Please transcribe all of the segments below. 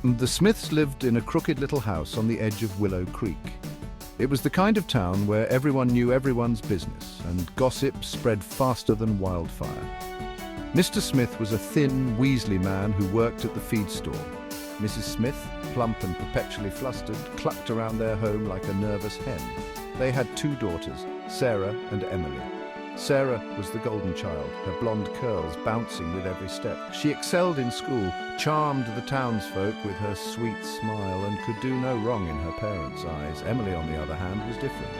The Smiths lived in a crooked little house on the edge of Willow Creek. It was the kind of town where everyone knew everyone's business, and gossip spread faster than wildfire. Mr. Smith was a thin, weaselly man who worked at the feed store. Mrs. Smith, plump and perpetually flustered, clucked around their home like a nervous hen. They had two daughters, Sarah and Emily. Sarah was the golden child, her blonde curls bouncing with every step. She excelled in school, charmed the townsfolk with her sweet smile, and could do no wrong in her parents' eyes. Emily, on the other hand, was different.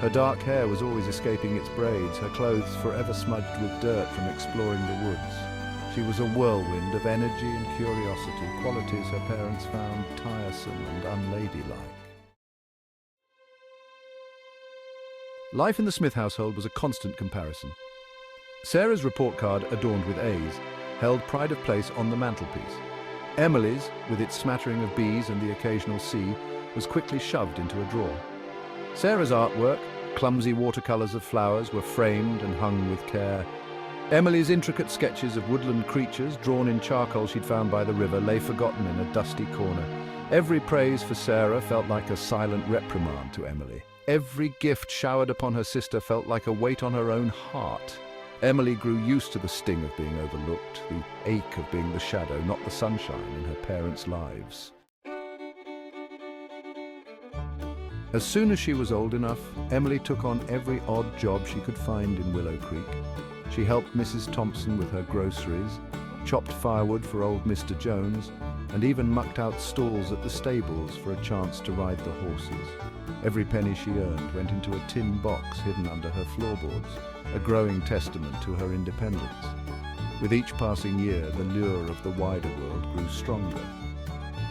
Her dark hair was always escaping its braids, her clothes forever smudged with dirt from exploring the woods. She was a whirlwind of energy and curiosity, qualities her parents found tiresome and unladylike. Life in the Smith household was a constant comparison. Sarah's report card, adorned with A's, held pride of place on the mantelpiece. Emily's, with its smattering of B's and the occasional C, was quickly shoved into a drawer. Sarah's artwork, clumsy watercolors of flowers, were framed and hung with care. Emily's intricate sketches of woodland creatures, drawn in charcoal she'd found by the river, lay forgotten in a dusty corner. Every praise for Sarah felt like a silent reprimand to Emily. Every gift showered upon her sister felt like a weight on her own heart. Emily grew used to the sting of being overlooked, the ache of being the shadow, not the sunshine, in her parents' lives. As soon as she was old enough, Emily took on every odd job she could find in Willow Creek. She helped Mrs. Thompson with her groceries, chopped firewood for old Mr. Jones, and even mucked out stalls at the stables for a chance to ride the horses. Every penny she earned went into a tin box hidden under her floorboards, a growing testament to her independence. With each passing year, the lure of the wider world grew stronger.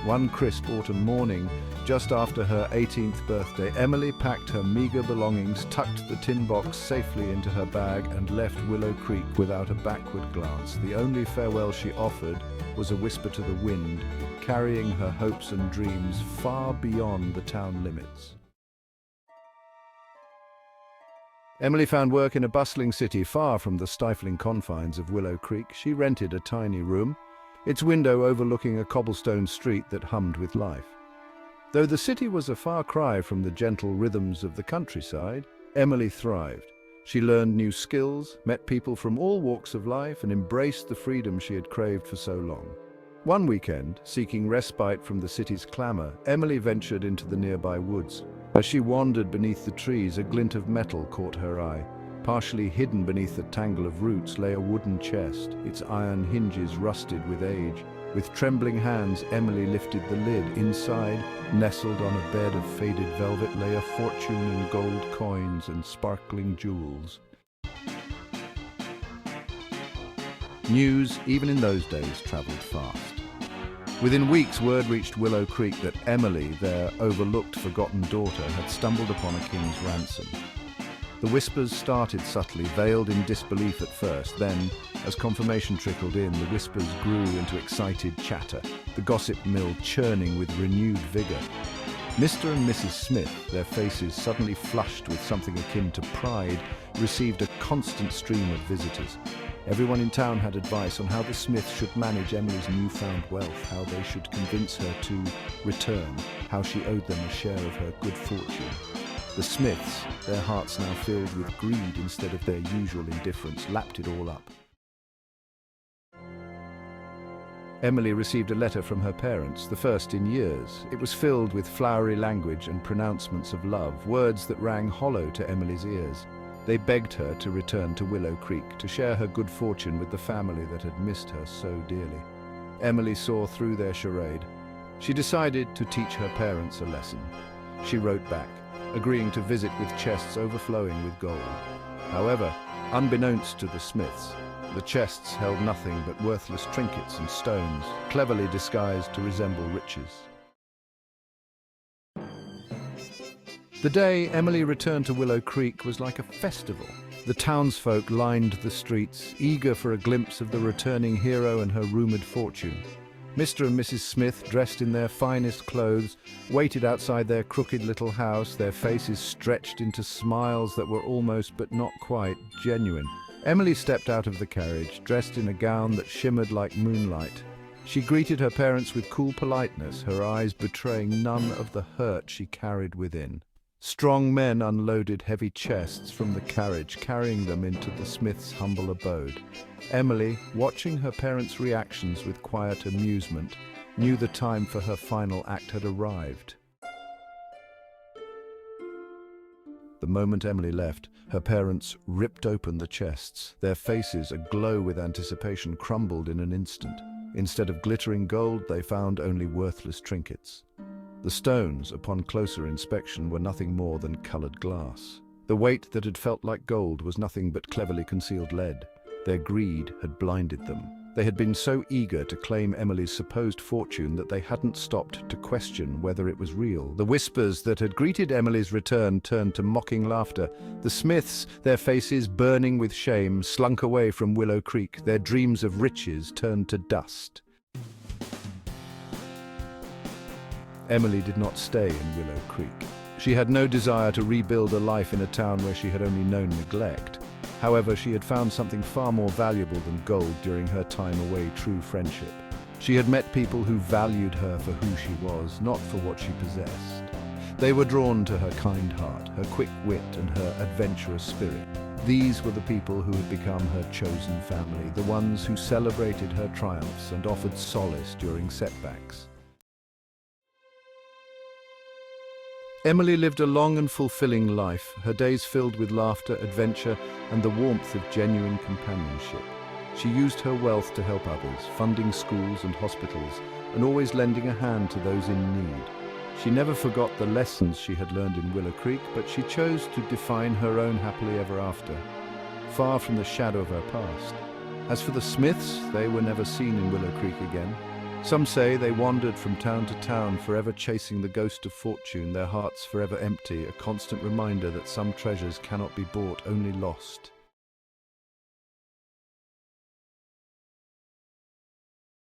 One crisp autumn morning, just after her 18th birthday, Emily packed her meager belongings, tucked the tin box safely into her bag, and left Willow Creek without a backward glance. The only farewell she offered was a whisper to the wind, carrying her hopes and dreams far beyond the town limits. Emily found work in a bustling city far from the stifling confines of Willow Creek. She rented a tiny room, its window overlooking a cobblestone street that hummed with life. Though the city was a far cry from the gentle rhythms of the countryside, Emily thrived. She learned new skills, met people from all walks of life, and embraced the freedom she had craved for so long. One weekend, seeking respite from the city's clamor, Emily ventured into the nearby woods. As she wandered beneath the trees, a glint of metal caught her eye. Partially hidden beneath a tangle of roots lay a wooden chest, its iron hinges rusted with age. With trembling hands, Emily lifted the lid. Inside, nestled on a bed of faded velvet, lay a fortune in gold coins and sparkling jewels. News, even in those days, traveled fast. Within weeks, word reached Willow Creek that Emily, their overlooked, forgotten daughter, had stumbled upon a king's ransom. The whispers started subtly, veiled in disbelief at first. Then, as confirmation trickled in, the whispers grew into excited chatter, the gossip mill churning with renewed vigor. Mr. and Mrs. Smith, their faces suddenly flushed with something akin to pride, received a constant stream of visitors. Everyone in town had advice on how the Smiths should manage Emily's newfound wealth, how they should convince her to return, how she owed them a share of her good fortune. The Smiths, their hearts now filled with greed instead of their usual indifference, lapped it all up. Emily received a letter from her parents, the first in years. It was filled with flowery language and pronouncements of love, words that rang hollow to Emily's ears. They begged her to return to Willow Creek, to share her good fortune with the family that had missed her so dearly. Emily saw through their charade. She decided to teach her parents a lesson. She wrote back, agreeing to visit with chests overflowing with gold. However, unbeknownst to the Smiths, the chests held nothing but worthless trinkets and stones, cleverly disguised to resemble riches. The day Emily returned to Willow Creek was like a festival. The townsfolk lined the streets, eager for a glimpse of the returning hero and her rumored fortune. Mr. and Mrs. Smith, dressed in their finest clothes, waited outside their crooked little house, their faces stretched into smiles that were almost but not quite genuine. Emily stepped out of the carriage, dressed in a gown that shimmered like moonlight. She greeted her parents with cool politeness, her eyes betraying none of the hurt she carried within. Strong men unloaded heavy chests from the carriage, carrying them into the Smiths' humble abode. Emily, watching her parents' reactions with quiet amusement, knew the time for her final act had arrived. The moment Emily left, her parents ripped open the chests. Their faces, aglow with anticipation, crumbled in an instant. Instead of glittering gold, they found only worthless trinkets. The stones, upon closer inspection, were nothing more than colored glass. The weight that had felt like gold was nothing but cleverly concealed lead. Their greed had blinded them. They had been so eager to claim Emily's supposed fortune that they hadn't stopped to question whether it was real. The whispers that had greeted Emily's return turned to mocking laughter. The Smiths, their faces burning with shame, slunk away from Willow Creek. Their dreams of riches turned to dust. Emily did not stay in Willow Creek. She had no desire to rebuild a life in a town where she had only known neglect. However, she had found something far more valuable than gold during her time away: true friendship. She had met people who valued her for who she was, not for what she possessed. They were drawn to her kind heart, her quick wit, and her adventurous spirit. These were the people who had become her chosen family, the ones who celebrated her triumphs and offered solace during setbacks. Emily lived a long and fulfilling life, her days filled with laughter, adventure, and the warmth of genuine companionship. She used her wealth to help others, funding schools and hospitals, and always lending a hand to those in need. She never forgot the lessons she had learned in Willow Creek, but she chose to define her own happily ever after, far from the shadow of her past. As for the Smiths, they were never seen in Willow Creek again. Some say they wandered from town to town, forever chasing the ghost of fortune, their hearts forever empty, a constant reminder that some treasures cannot be bought, only lost.